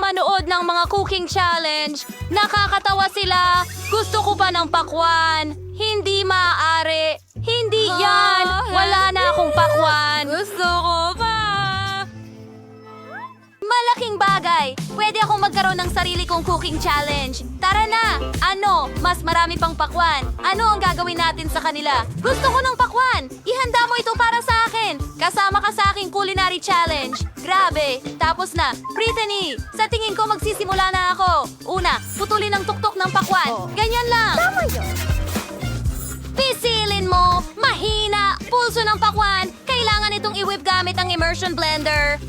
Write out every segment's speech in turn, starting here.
manood ng mga cooking challenge. Nakakatawa sila. Gusto ko pa ng pakwan. Hindi maaari. Hindi yan. Wala na akong pakwan. Gusto ko pa. Malaking bagay. Pwede akong magkaroon ng sarili kong cooking challenge. Tara na! Ano? Mas marami pang pakwan. Ano ang gagawin natin sa kanila? Gusto ko ng pakwan! Ihanda mo ito para sa akin! Kasama ka sa aking culinary challenge. Grabe! Tapos na. Brittany, sa tingin ko magsisimula na ako. Una, putulin ang tuktok ng pakwan. Ganyan lang. Tama yun. Pisilin mo! Mahina! Pulso ng pakwan! Kailangan itong i-whip gamit ang immersion blender.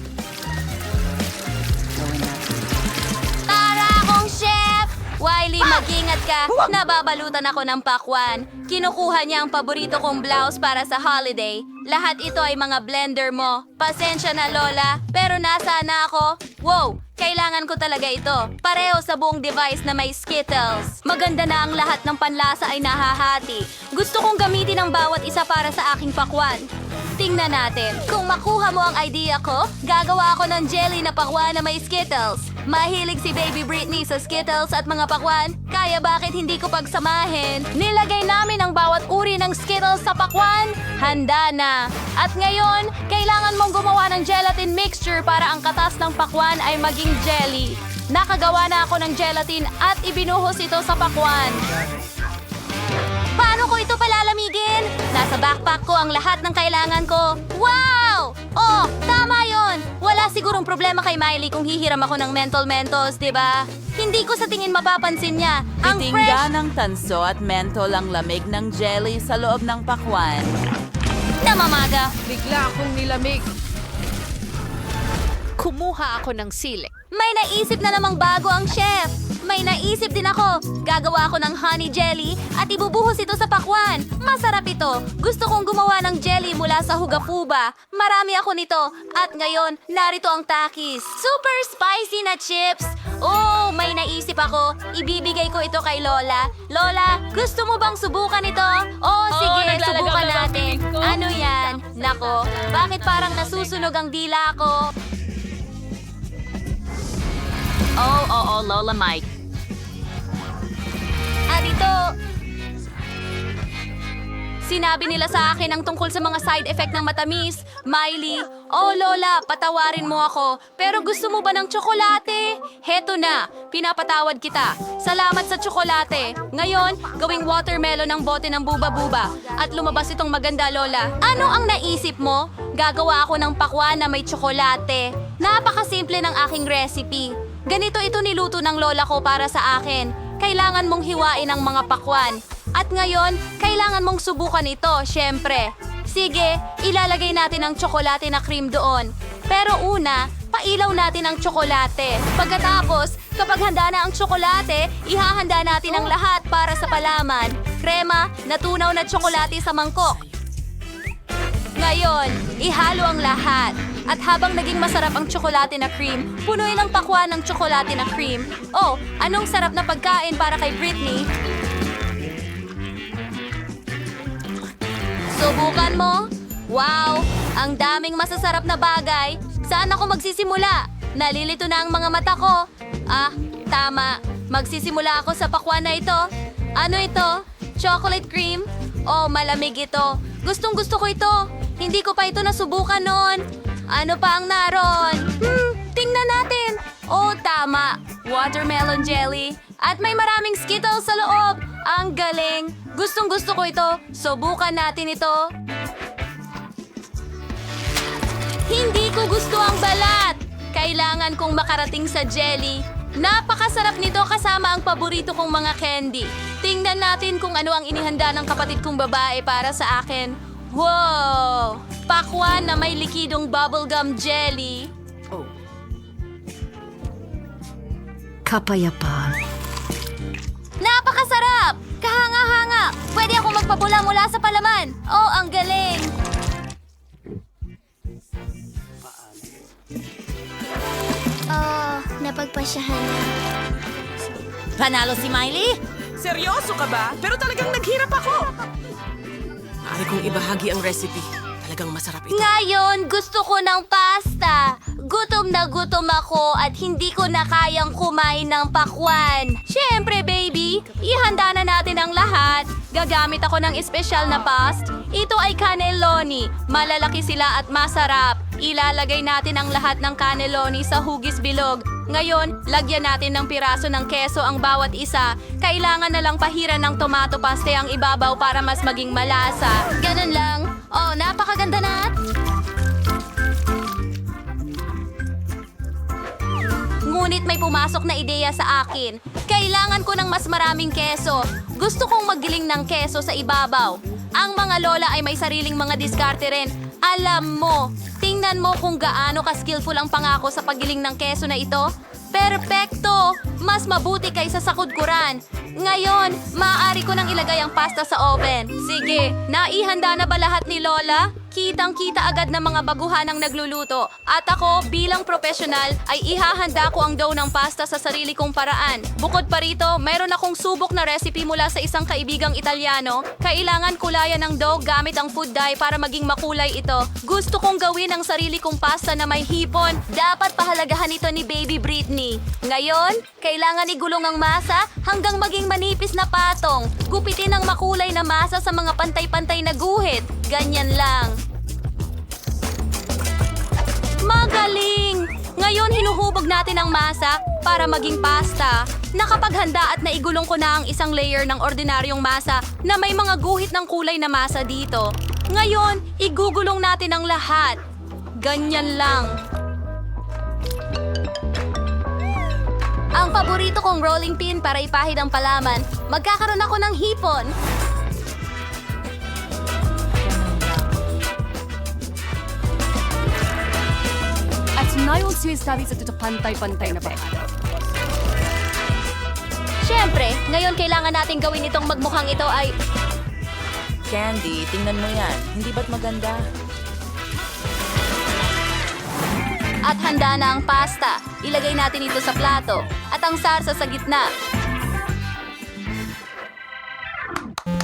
Tara akong chef! Wiley, mag-ingat ka. Nababalutan ako ng pakwan. Kinukuha niya ang paborito kong blouse para sa holiday. Lahat ito ay mga blender mo. Pasensya na, Lola. Pero nasaan na ako? Wow! Kailangan ko talaga ito. Pareho sa buong device na may Skittles. Maganda na ang lahat ng panlasa ay nahahati. Gusto kong gamitin ang bawat isa para sa aking pakwan. Tingnan natin. Kung makuha mo ang idea ko, gagawa ako ng jelly na pakwan na may Skittles. Mahilig si Baby Brittany sa Skittles at mga pakwan, kaya bakit hindi ko pagsamahin? Nilagay namin ang bawat uri ng Skittles sa pakwan. Handa na. At ngayon, kailangan mong gumawa ng gelatin mixture para ang katas ng pakwan ay maging jelly. Nakagawa na ako ng gelatin at ibinuhos ito sa pakwan. Paano ko ito palalamigin? Nasa backpack ko ang lahat ng kailangan ko. Wow! Oh, tama yon. Wala sigurong problema kay Miley kung hihiram ako ng Mentos, di ba? Hindi ko sa tingin mapapansin niya. Ang Titingga fresh ng tanso at mentol ang lamig ng jelly sa loob ng pakwan. na mamaga. Bigla akong nilamig. Kumuha ako ng sili. May naisip na namang bago ang chef. May naisip din ako. Gagawa ako ng honey jelly at ibubuhos ito sa pakwan. Masarap ito. Gusto kong gumawa ng jelly mula sa hugapuba. Marami ako nito. At ngayon, narito ang takis. Super spicy na chips. Oh, may naisip ako. Ibibigay ko ito kay Lola. Lola, gusto mo bang subukan ito? Oh, sige, naglalagaw subukan na ang natin. bibig ko. Ano yan? Nako, bakit parang nasusunog ang dila ko? Oo, Lola Mike. At ito, sinabi nila sa akin ang tungkol sa mga side effect ng matamis. Miley, oh Lola, patawarin mo ako. Pero gusto mo ba ng tsokolate? Heto na, pinapatawad kita. Salamat sa tsokolate. Ngayon, gawing watermelon ang bote ng buba-buba. At lumabas itong maganda, Lola. Ano ang naisip mo? Gagawa ako ng pakwan na may tsokolate. Napakasimple ng aking recipe. Ganito ito niluto ng lola ko para sa akin. Kailangan mong hiwain ang mga pakwan. At ngayon, kailangan mong subukan ito, syempre. Sige, ilalagay natin ang tsokolate na cream doon. Pero una, pailaw natin ang tsokolate. Pagkatapos, kapag handa na ang tsokolate, ihahanda natin ang lahat para sa palaman. Krema, natunaw na tsokolate sa mangkok. Ngayon, ihalo ang lahat. At habang naging masarap ang tsokolate na cream, punuin ang pakwan ng tsokolate na cream. Oh, anong sarap na pagkain para kay Brittany? Subukan mo? Wow, ang daming masasarap na bagay. Saan ako magsisimula? Nalilito na ang mga mata ko. Ah, tama. Magsisimula ako sa pakwan na ito. Ano ito? Chocolate cream? Oh, malamig ito. Gustong gusto ko ito. Hindi ko pa ito nasubukan noon. Ano pa ang naroon? Tingnan natin. Oh, tama. Watermelon jelly. At may maraming Skittles sa loob. Ang galing. Gustong gusto ko ito. Subukan natin ito. Hindi ko gusto ang balat. Kailangan kong makarating sa jelly. Napakasarap nito kasama ang paborito kong mga candy. Tingnan natin kung ano ang inihanda ng kapatid kong babae para sa akin. Wow! Pakwan na may likidong bubblegum jelly. Kapayapaan. Napakasarap! Kahanga-hanga! Pwede ako magpabula mula sa palaman. Oh, ang galing! Oh, napagpasyahan na. Panalo si Miley? Seryoso ka ba? Pero talagang naghirap ako. Maaari kong ibahagi ang recipe. Talagang masarap ito. Ngayon, gusto ko ng pasta. Gutom na gutom ako at hindi ko na kayang kumain ng pakwan. Siyempre, baby, ihanda na natin ang lahat. Gagamit ako ng espesyal na past. Ito ay cannelloni. Malalaki sila at masarap. Ilalagay natin ang lahat ng cannelloni sa hugis bilog. Ngayon, lagyan natin ng piraso ng keso ang bawat isa. Kailangan na lang pahiran ng tomato paste ang ibabaw para mas maging malasa. Ganun lang. Oh, napakaganda na. Ngunit may pumasok na ideya sa akin. Kailangan ko ng mas maraming keso. Gusto kong maggiling ng keso sa ibabaw. Ang mga lola ay may sariling mga diskarte rin. Alam mo, tingnan mo kung gaano ka-skillful ang pangako sa paggiling ng keso na ito. Perpekto! Mas mabuti kaysa sa kudkuran. Ngayon, maaari ko nang ilagay ang pasta sa oven. Sige, naihanda na ba lahat ni Lola? Kitang-kita agad ng mga baguhan ang nagluluto. At ako, bilang profesional, ay ihahanda ko ang dough ng pasta sa sarili kong paraan. Bukod pa rito, mayroon akong subok na recipe mula sa isang kaibigang Italiano. Kailangan kulayan ng dough gamit ang food dye para maging makulay ito. Gusto kong gawin ang sarili kong pasta na may hipon. Dapat pahalagahan ito ni Baby Britney. Ngayon, kailangan igulong ang masa hanggang maging manipis na patong. Gupitin ang makulay na masa sa mga pantay-pantay na guhit. Ganyan lang. Magaling! Ngayon, hinuhubog natin ang masa para maging pasta. Nakapaghanda at naigulong ko na ang isang layer ng ordinaryong masa na may mga guhit ng kulay na masa dito. Ngayon, igugulong natin ang lahat. Ganyan lang. Ang paborito kong rolling pin para ipahid ang palaman. Magkakaroon ako ng hipon. At ngayon sinasabi sa ito pantay-pantay na ba? Siyempre, ngayon kailangan natin gawin itong magmukhang ito ay... Candy, tingnan mo yan. Hindi ba't maganda? At handa na ang pasta. Ilagay natin ito sa plato. At ang sarsa sa gitna.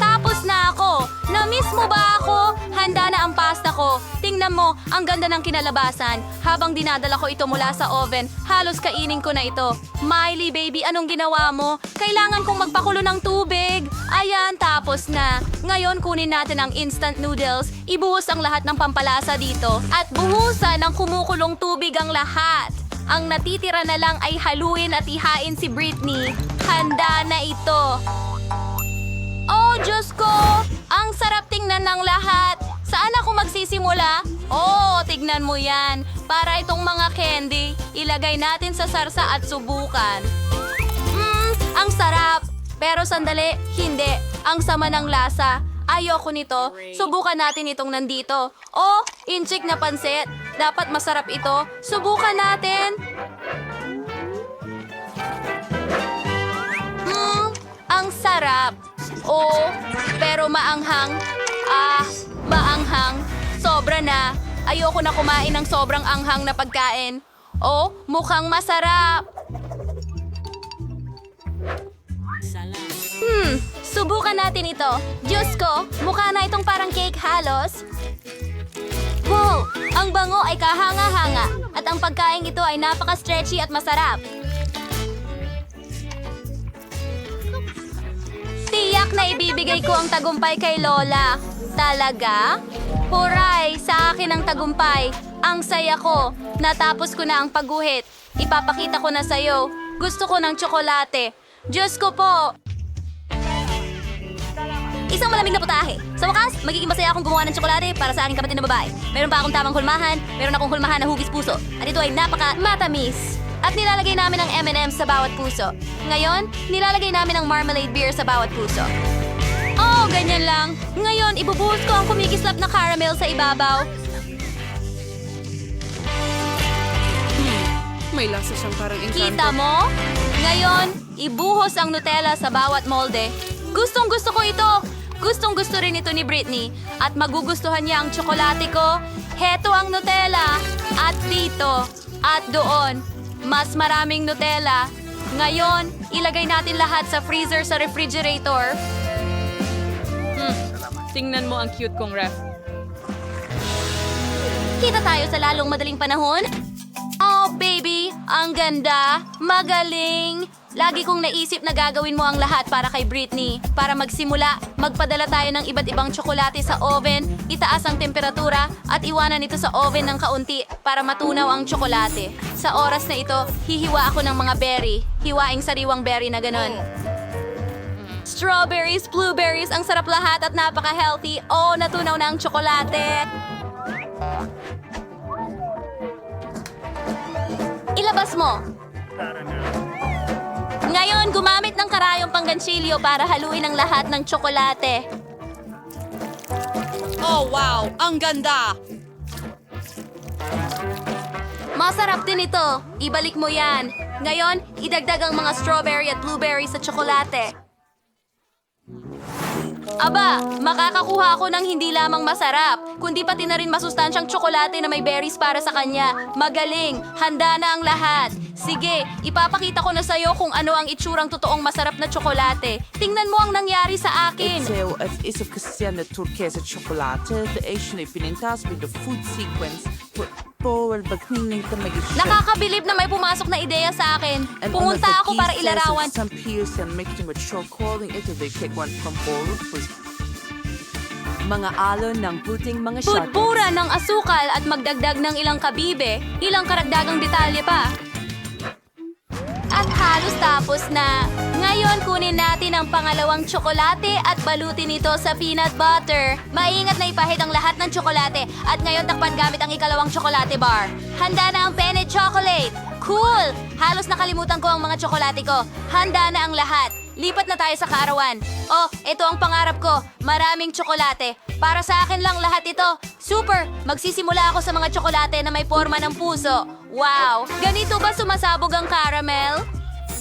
Tapos na ako! Na-miss mo ba ako? Handa na ang pasta ko. Tingnan mo, ang ganda ng kinalabasan. Habang dinadala ko ito mula sa oven, halos kainin ko na ito. Miley, baby, anong ginawa mo? Kailangan kong magpakulo ng tubig. Ayan, tapos na. Ngayon, kunin natin ang instant noodles. Ibuhos ang lahat ng pampalasa dito. At buhusan ng kumukulong tubig ang lahat. Ang natitira na lang ay haluin at ihain si Britney. Handa na ito. Oh, Diyos ko! Ang sarap tingnan ng lahat. Saan ako magsisimula? Oh, tignan mo yan. Para itong mga candy, ilagay natin sa sarsa at subukan. Ang sarap. Pero sandali, hindi. Ang sama ng lasa. Ayoko nito. Subukan natin itong nandito. Oh, inchik na pansit. Dapat masarap ito. Subukan natin. Ang sarap. Oh, pero maanghang. Maanghang. Sobra na. Ayoko na kumain ng sobrang anghang na pagkain. Oh, mukhang masarap. Subukan natin ito. Diyos ko, mukha na itong parang cake halos. Wow, ang bango ay kahanga-hanga. At ang pagkain ito ay napaka-stretchy at masarap. Tiyak na ibibigay ko ang tagumpay kay Lola. Talaga? Huray, sa akin ang tagumpay. Ang saya ko. Natapos ko na ang pagguhit. Ipapakita ko na sa'yo. Gusto ko ng tsokolate. Diyos ko po. Isang malamig na putahe. Sa wakas, magiging masaya akong gumawa ng tsokolate para sa aking kapatid na babae. Meron pa akong tamang hulmahan. Meron akong hulmahan na hugis puso. At ito ay napaka-matamis. At nilalagay namin ang M&M's sa bawat puso. Ngayon, nilalagay namin ang marmalade beer sa bawat puso. Oh, ganyan lang. Ngayon, ibubuhos ko ang kumikislap na caramel sa ibabaw. May lasa siyang parang Kita mo? Ngayon, ibuhos ang Nutella sa bawat molde. Gustong-gusto ko ito. Gustong-gusto rin ito ni Britney. At magugustuhan niya ang tsokolate ko. Heto ang Nutella. At dito. At doon. Mas maraming Nutella. Ngayon, ilagay natin lahat sa freezer sa refrigerator. Tingnan mo ang cute kong ref. Kita tayo sa lalong madaling panahon. Oh, baby! Ang ganda! Magaling! Lagi kong naisip na gagawin mo ang lahat para kay Britney. Para magsimula, magpadala tayo ng iba't ibang tsokolate sa oven, itaas ang temperatura, at iwanan ito sa oven ng kaunti para matunaw ang tsokolate. Sa oras na ito, hihiwa ako ng mga berry. Hiwaing sariwang berry na ganon. Strawberries, blueberries, ang sarap lahat at napaka-healthy. Oh, natunaw na ang tsokolate. Ilabas mo. Ngayon, gumamit ng karayong panggansilyo para haluin ang lahat ng tsokolate. Oh, wow! Ang ganda! Masarap din ito. Ibalik mo yan. Ngayon, idagdag ang mga strawberry at blueberry sa tsokolate. Aba, makakakuha ako ng hindi lamang masarap, kundi pati na rin masustansyang tsokolate na may berries para sa kanya. Magaling! Handa na ang lahat. Sige, ipapakita ko na sa'yo kung ano ang itsurang totoong masarap na tsokolate. Tingnan mo ang nangyari sa akin. Ito at isa kasi na turquesa chocolate, the Asian pinintas with the food sequence. Powell bagning tamagis. Nakakabilib na may pumasok na ideya sa akin. Pumunta ako para ilarawan. Some peers and mixing with chocolate, ito they take one from bowl. Mga alon ng puting mga shot. Putpura ng asukal at magdagdag ng ilang kabibe, ilang karagdagang detalye pa. At halos tapos na. Ngayon kunin natin ang pangalawang tsokolate at balutin ito sa peanut butter. Maingat na ipahid ang lahat ng tsokolate at ngayon takpan gamit ang ikalawang tsokolate bar. Handa na ang penne chocolate. Cool! Halos nakalimutan ko ang mga tsokolate ko. Handa na ang lahat. Lipat na tayo sa kaarawan. Oh, ito ang pangarap ko. Maraming tsokolate. Para sa akin lang lahat ito. Super! Magsisimula ako sa mga tsokolate na may forma ng puso. Wow! Ganito ba sumasabog ang caramel?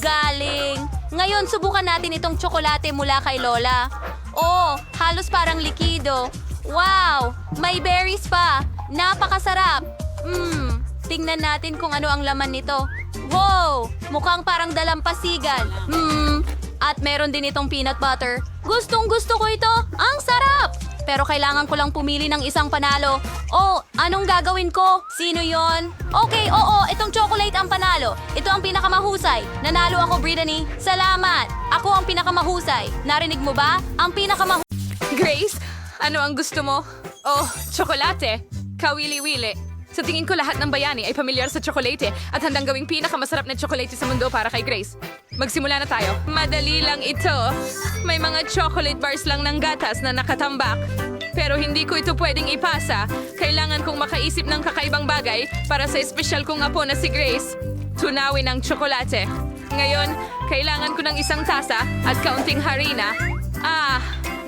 Galing! Ngayon, subukan natin itong tsokolate mula kay Lola. Oh, halos parang likido. Wow! May berries pa. Napakasarap. Tingnan natin kung ano ang laman nito. Wow! Mukhang parang dalampasigan. At meron din itong peanut butter. Gustong-gusto ko ito. Ang sarap! Pero kailangan ko lang pumili ng isang panalo. Oh, anong gagawin ko? Sino yon? Okay, oo, itong chocolate ang panalo. Ito ang pinakamahusay. Nanalo ako, Brittany. Salamat! Ako ang pinakamahusay. Narinig mo ba? Ang pinakamahusay. Grace, ano ang gusto mo? Oh, tsokolate. Kawili-wili. Sa tingin ko lahat ng bayani ay pamilyar sa tsokolate at handang gawing pinakamasarap na tsokolate sa mundo para kay Grace. Magsimula na tayo. Madali lang ito. May mga chocolate bars lang ng gatas na nakatambak. Pero hindi ko ito pwedeng ipasa. Kailangan kong makaisip ng kakaibang bagay para sa espesyal kong apo na si Grace. Tunawin ang tsokolate. Ngayon, kailangan ko ng isang tasa at kaunting harina.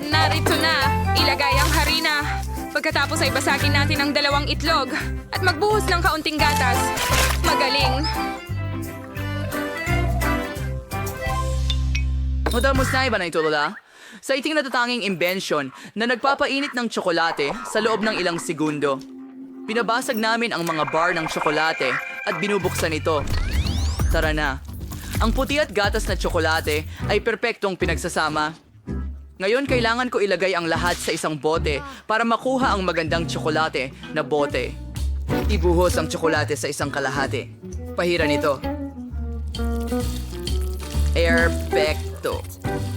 Narito na. Ilagay ang harina. Pagkatapos ay basagin natin ang 2 itlog at magbuhos ng kaunting gatas. Magaling! Madamos na iba na ito, Lola. Sa iting natatanging invention na nagpapainit ng tsokolate sa loob ng ilang segundo. Pinabasag namin ang mga bar ng tsokolate at binubuksan ito. Tara na. Ang puti at gatas na tsokolate ay perpektong pinagsasama. Ngayon, kailangan ko ilagay ang lahat sa isang bote para makuha ang magandang tsokolate na bote. Ibuhos ang tsokolate sa isang kalahati. Pahiran ito. Perfecto.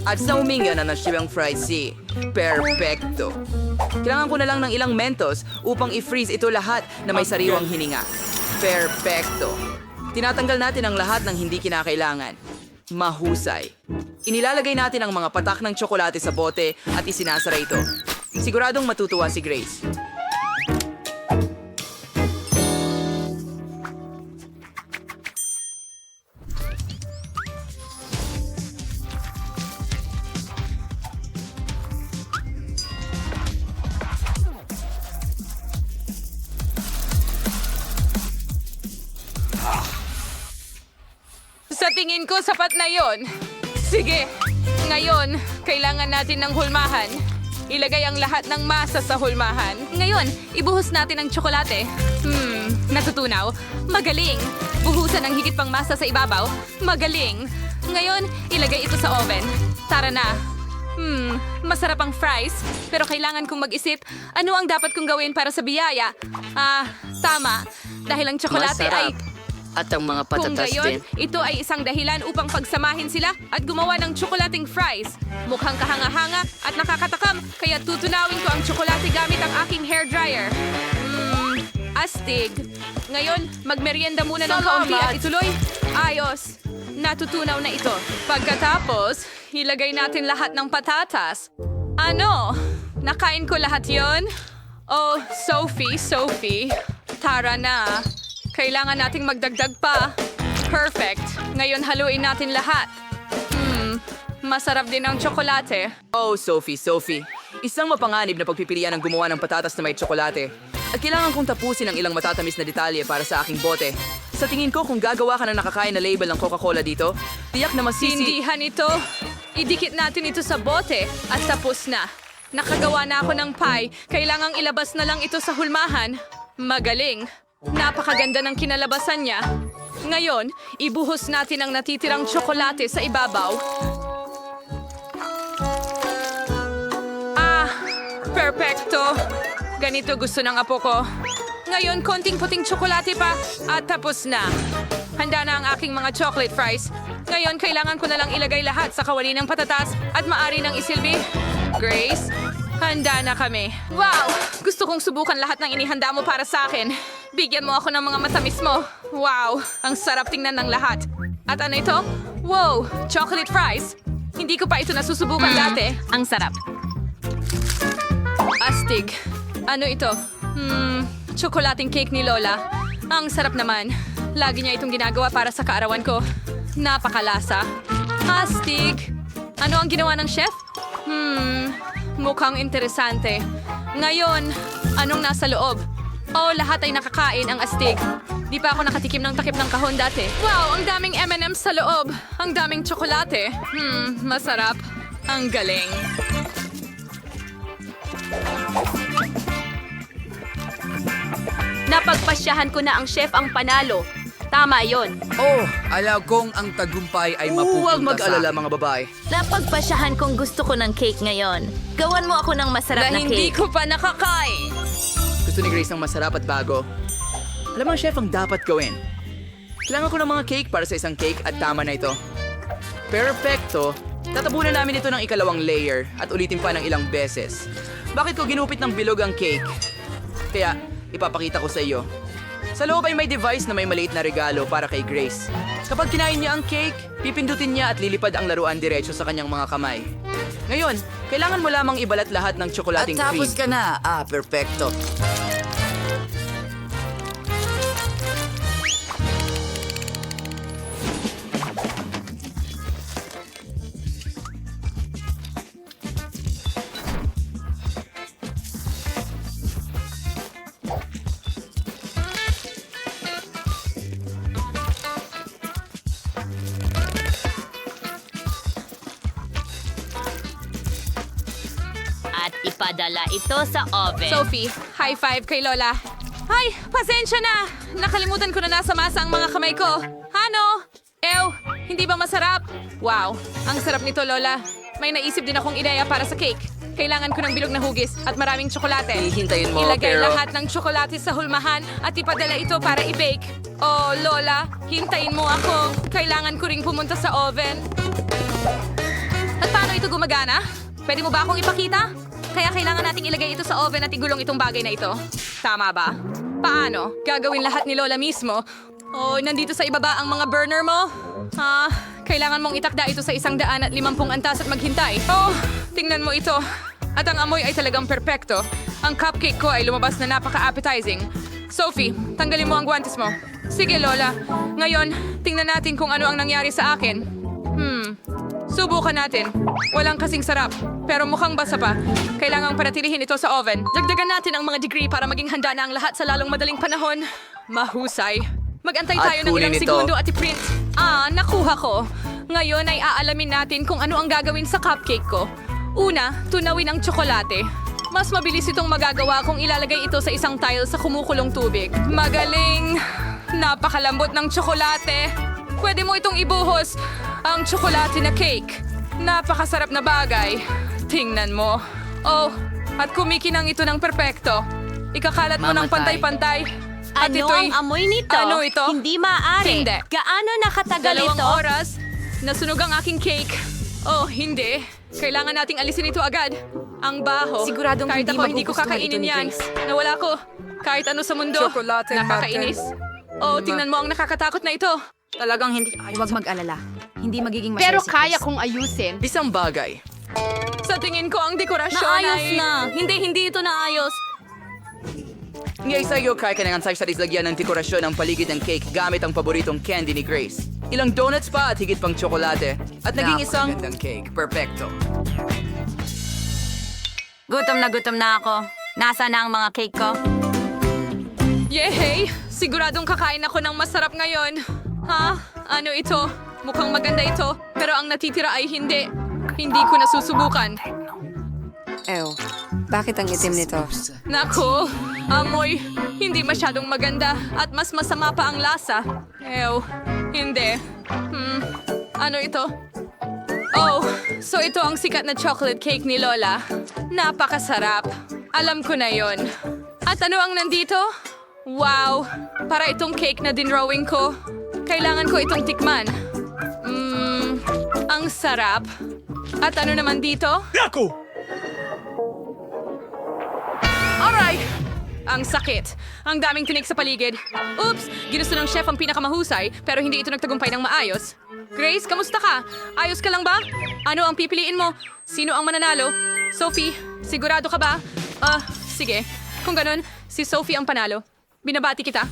At sa huminga na siyang fried sea. Perfecto. Kailangan ko na lang ng ilang Mentos upang i-freeze ito lahat na may sariwang hininga. Perfecto. Tinatanggal natin ang lahat ng hindi kinakailangan. Mahusay. Inilalagay natin ang mga patak ng tsokolate sa bote at isinasara ito. Siguradong matutuwa si Grace. Sa tingin ko, sapat na yon. Sige, ngayon, kailangan natin ng hulmahan. Ilagay ang lahat ng masa sa hulmahan. Ngayon, ibuhos natin ang tsokolate. Natutunaw. Magaling. Buhusan ang higit pang masa sa ibabaw. Magaling. Ngayon, ilagay ito sa oven. Tara na. Masarap ang fries, pero kailangan kong mag-isip ano ang dapat kong gawin para sa biyaya. Tama. Dahil ang tsokolate ay... At ang mga Kung gayon, ito ay isang dahilan upang pagsamahin sila at gumawa ng tsokolating fries. Mukhang kahanga-hanga at nakakatakam, kaya tutunawin ko ang tsokolate gamit ang aking hairdryer. Astig. Ngayon, magmerienda muna ng kaunti at ituloy. Ayos. Natutunaw na ito. Pagkatapos, ilagay natin lahat ng patatas. Ano? Nakain ko lahat yon? Oh, Sophie. Tara na. Kailangan nating magdagdag pa. Perfect. Ngayon haluin natin lahat. Masarap din ang tsokolate. Oh, Sophie. Isang mapanganib na pagpipilian ng gumawa ng patatas na may tsokolate. At kailangan kong tapusin ang ilang matatamis na detalye para sa aking bote. Sa tingin ko, kung gagawa ka ng nakakain na label ng Coca-Cola dito, tiyak na Sindihan ito. Idikit natin ito sa bote at tapos na. Nakagawa na ako ng pie. Kailangang ilabas na lang ito sa hulmahan. Magaling. Napakaganda ng kinalabasan niya. Ngayon, ibuhos natin ang natitirang tsokolate sa ibabaw. Perpekto. Ganito gusto ng apo ko. Ngayon, konting puting tsokolate pa at tapos na. Handa na ang aking mga chocolate fries. Ngayon, kailangan ko na lang ilagay lahat sa kawali ng patatas at maaari nang isilbi. Grace, handa na kami. Wow! Gusto kong subukan lahat ng inihanda mo para sa akin. Bigyan mo ako ng mga matamis mo. Wow! Ang sarap tingnan ng lahat. At ano ito? Wow! Chocolate fries. Hindi ko pa ito nasusubukan dati. Ang sarap. Astig. Ano ito? Tsokolating cake ni Lola. Ang sarap naman. Lagi niya itong ginagawa para sa kaarawan ko. Napakalasa. Astig. Ano ang ginawa ng chef? Mukhang interesante. Ngayon, anong nasa loob? Oh, lahat ay nakakain ang astig. Di pa ako nakatikim ng takip ng kahon dati. Wow, ang daming M&M's sa loob. Ang daming tsokolate. Masarap. Ang galing. Napagpasyahan ko na ang chef ang panalo. Tama yon. Oh, alam kong ang tagumpay ay mapupunta Huwag mag-alala mga babae. Napagpasyahan kong gusto ko ng cake ngayon. Gawan mo ako ng masarap na Hindi cake. ko pa nakakain. Gusto ni Grace ng masarap at bago. Alam mo, chef, ang dapat gawin. Kailangan ko ng mga cake para sa isang cake at tama na ito. Perfecto. Tatabunan namin ito ng ikalawang layer at ulitin pa ng ilang beses. Bakit ko ginupit ng bilog ang cake? Kaya, ipapakita ko sa iyo. Sa loob ay may device na may maliit na regalo para kay Grace. Kapag kinain niya ang cake, pipindutin niya at lilipad ang laruan diretso sa kanyang mga kamay. Ngayon, kailangan mo lamang ibalat lahat ng At tsokolating tapos cream. ka na. Perfecto. At ipadala ito sa oven. Sophie, high five kay Lola. Ay, pasensya na. Nakalimutan ko na nasa masa ang mga kamay ko. Ano? Ew, hindi ba masarap? Wow, ang sarap nito, Lola. May naisip din akong ideya para sa cake. Kailangan ko ng bilog na hugis at maraming tsokolate. Hihintayin mo, Ilagay pero- lahat ng tsokolate sa hulmahan at ipadala ito para i-bake. Oh, Lola, hintayin mo ako. Kailangan ko ring pumunta sa oven. At paano ito gumagana? Pwede mo ba akong ipakita? Kaya kailangan nating ilagay ito sa oven at igulong itong bagay na ito. Tama ba? Paano? Gagawin lahat ni Lola mismo? Oh, nandito sa ibaba ang mga burner mo? Kailangan mong itakda ito sa 150 antas at maghintay. Oh, tingnan mo ito. At ang amoy ay talagang perpekto. Ang cupcake ko ay lumabas na napaka-appetizing. Sophie, tanggalin mo ang guwantes mo. Sige, Lola. Ngayon, tingnan natin kung ano ang nangyari sa akin. Subukan natin. Walang kasing sarap, pero mukhang basa pa. Kailangang panatilihin ito sa oven. Dagdagan natin ang mga degree para maging handa na ang lahat sa lalong madaling panahon. Mahusay. Mag-antay At tayo ng ilang kunin ito. segundo at i-print. Nakuha ko. Ngayon ay aalamin natin kung ano ang gagawin sa cupcake ko. Una, tunawin ang tsokolate. Mas mabilis itong magagawa kung ilalagay ito sa isang tile sa kumukulong tubig. Magaling! Napakalambot ng tsokolate. Pwede mo itong ibuhos. Ang tsokolate na cake. Napakasarap na bagay. Tingnan mo. Oh, at kumikinang ito ng perpekto. Ikakalat mo ng Mamatay. pantay-pantay. At Ano ito'y... ang amoy nito? Ano ito? Hindi maaari. Hindi. Gaano nakatagal 2 ito? oras, nasunog ang aking cake. Oh, hindi. Kailangan nating alisin ito agad. Ang baho. Siguradong Kahit hindi ako, hindi ko magugustuhan ito kakainin ni yan. Grace. Nawala ko. Kahit ano sa mundo. Tsokolate, Nakakainis. Oh, tingnan mo ang nakakatakot na ito. Talagang hindi Huwag mag-alala. Hindi magiging Pero masaya si kaya Chris. kong ayusin. Isang bagay. Sa tingin ko, ang dekorasyon Naayos ay... na. Hindi ito naayos. Ngayon sa'yo, kaya kailangan sa lagyan ng dekorasyon ang paligid ng cake gamit ang paboritong candy ni Grace. Ilang donuts pa at higit pang tsokolate. At naging isang... Napakagandang cake. Perfecto. Gutom na ako. Nasaan na ang mga cake ko? Yehey! Siguradong kakain ako ng masarap ngayon. Ha? Ano ito? Mukhang maganda ito. Pero ang natitira ay hindi. Hindi ko nasusubukan. Ew, bakit ang itim nito? Naku, amoy. Hindi masyadong maganda at mas masama pa ang lasa. Ew, hindi. Ano ito? Oh, so ito ang sikat na chocolate cake ni Lola. Napakasarap. Alam ko na yon. At ano ang nandito? Wow, para itong cake na dinrawing ko. Kailangan ko itong tikman. Ang sarap. At ano naman dito? Aray! Ang sakit. Ang daming tinik sa paligid. Oops! Ginusto ng chef ang pinakamahusay, pero hindi ito nagtagumpay ng maayos. Grace, kamusta ka? Ayos ka lang ba? Ano ang pipiliin mo? Sino ang mananalo? Sophie, sigurado ka ba? Sige. Kung ganun, si Sophie ang panalo. Binabati kita.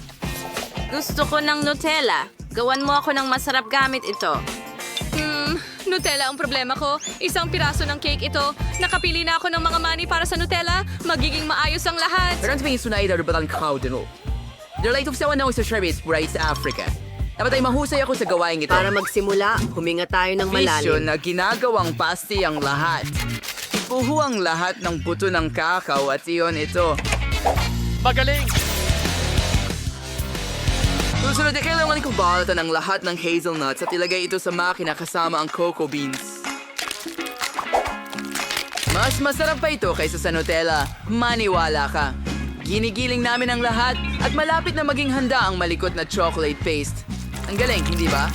Gusto ko ng Nutella. Gawan mo ako ng masarap gamit ito. Nutella ang problema ko. Isang piraso ng cake ito. Nakapili na ako ng mga money para sa Nutella. Magiging maayos ang lahat. Pero ang tumingin sunay na rubatang kaudano. Dahil ito sa wanang sa Sherry's right sa Africa. Dapat ay mahusay ako sa gawain ito. Para magsimula, huminga tayo ng Vision malalim. na ginagawang pasti ang lahat. Ipuho ang lahat ng buto ng kakao at iyon ito. Susunod na kailangan kong balatan ang lahat ng hazelnuts at ilagay ito sa makina kasama ang cocoa beans. Mas masarap pa ito kaysa sa Nutella. Maniwala ka. Ginigiling namin ang lahat at malapit na maging handa ang malikot na chocolate paste. Ang galing, hindi ba?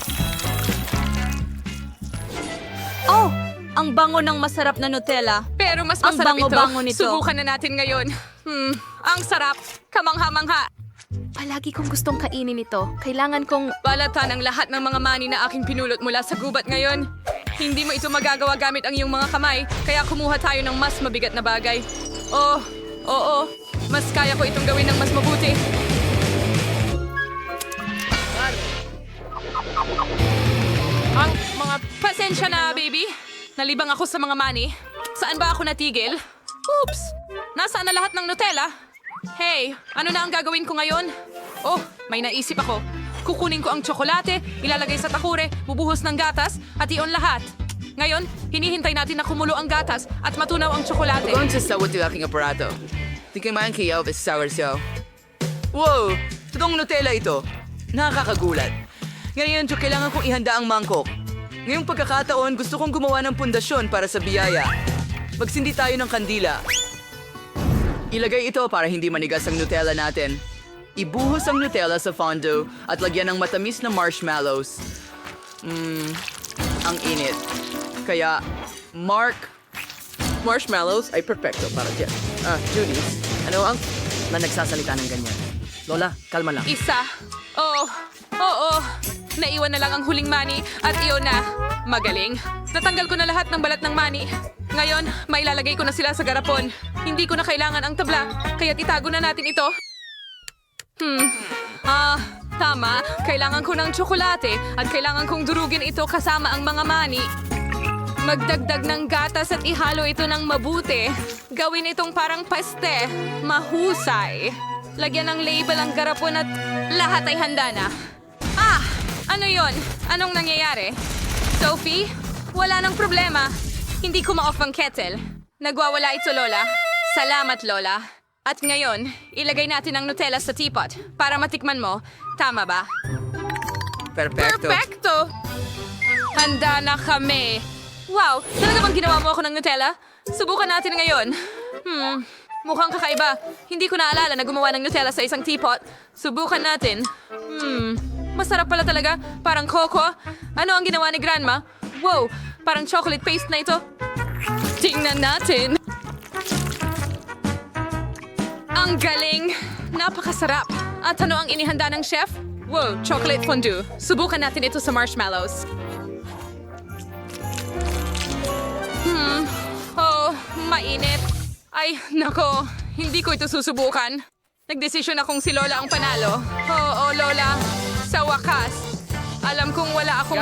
Oh! Ang bango ng masarap na Nutella. Pero mas Ang masarap bango-bango ito. nito. Subukan na natin ngayon. Ang sarap. Kamangha-mangha. Palagi kong gustong kainin ito. Kailangan kong... Balatan ang lahat ng mga mani na aking pinulot mula sa gubat ngayon. Hindi mo ito magagawa gamit ang iyong mga kamay, kaya kumuha tayo ng mas mabigat na bagay. Oh, oo. Mas kaya ko itong gawin ng mas mabuti. Ang mga... Pasensya na, baby. Nalibang ako sa mga mani. Saan ba ako natigil? Oops! Nasaan na lahat ng Nutella? Hey, ano na ang gagawin ko ngayon? Oh, may naisip ako. Kukunin ko ang tsokolate, ilalagay sa takure, bubuhos ng gatas, at iyon lahat. Ngayon, hinihintay natin na kumulo ang gatas at matunaw ang tsokolate. Kung sa sawat yung aking aparato. Tingnan mo ang kay Elvis Sour Show. Wow! Totoong Nutella ito. Nakakagulat. Ngayon, kailangan kong ihanda ang mangkok. Ngayong pagkakataon, gusto kong gumawa ng pundasyon para sa biyaya. Magsindi tayo ng kandila. Ilagay ito para hindi manigas ang Nutella natin. Ibuhos ang Nutella sa fondue at lagyan ng matamis na marshmallows. Ang init. Kaya, marshmallows ay perfecto para dyan. Judy, ano ang nagsasalita ng ganyan? Lola, kalma lang. Isa. Oo. Naiwan na lang ang huling mani at iyon na. Magaling. Natanggal ko na lahat ng balat ng mani. Ngayon, mailalagay ko na sila sa garapon. Hindi ko na kailangan ang tabla, kaya't itago na natin ito. Tama. Kailangan ko ng tsokolate at kailangan kong durugin ito kasama ang mga mani. Magdagdag ng gatas at ihalo ito ng mabuti. Gawin itong parang paste. Mahusay. Lagyan ng label ang garapon at lahat ay handa na. Ano yon? Anong nangyayari? Sophie? Wala nang problema. Hindi ko ma-off ang kettle. Nagwawala ito, Lola. Salamat, Lola. At ngayon, ilagay natin ang Nutella sa teapot para matikman mo. Tama ba? Perfecto! Handa na kami. Wow, talaga bang ginawa mo ako ng Nutella? Subukan natin ngayon. Mukhang kakaiba. Hindi ko naalala na gumawa ng Nutella sa isang teapot. Subukan natin. Masarap pala talaga. Parang coco. Ano ang ginawa ni Grandma? Wow, parang chocolate paste na ito. Tingnan natin. Ang galing! Napakasarap! At ano ang inihanda ng chef? Wow, chocolate fondue. Subukan natin ito sa marshmallows. Oh, mainit. Ay, nako. Hindi ko ito susubukan. Nagdesisyon akong si Lola ang panalo. Oo, Lola. Sa wakas. Alam kong wala akong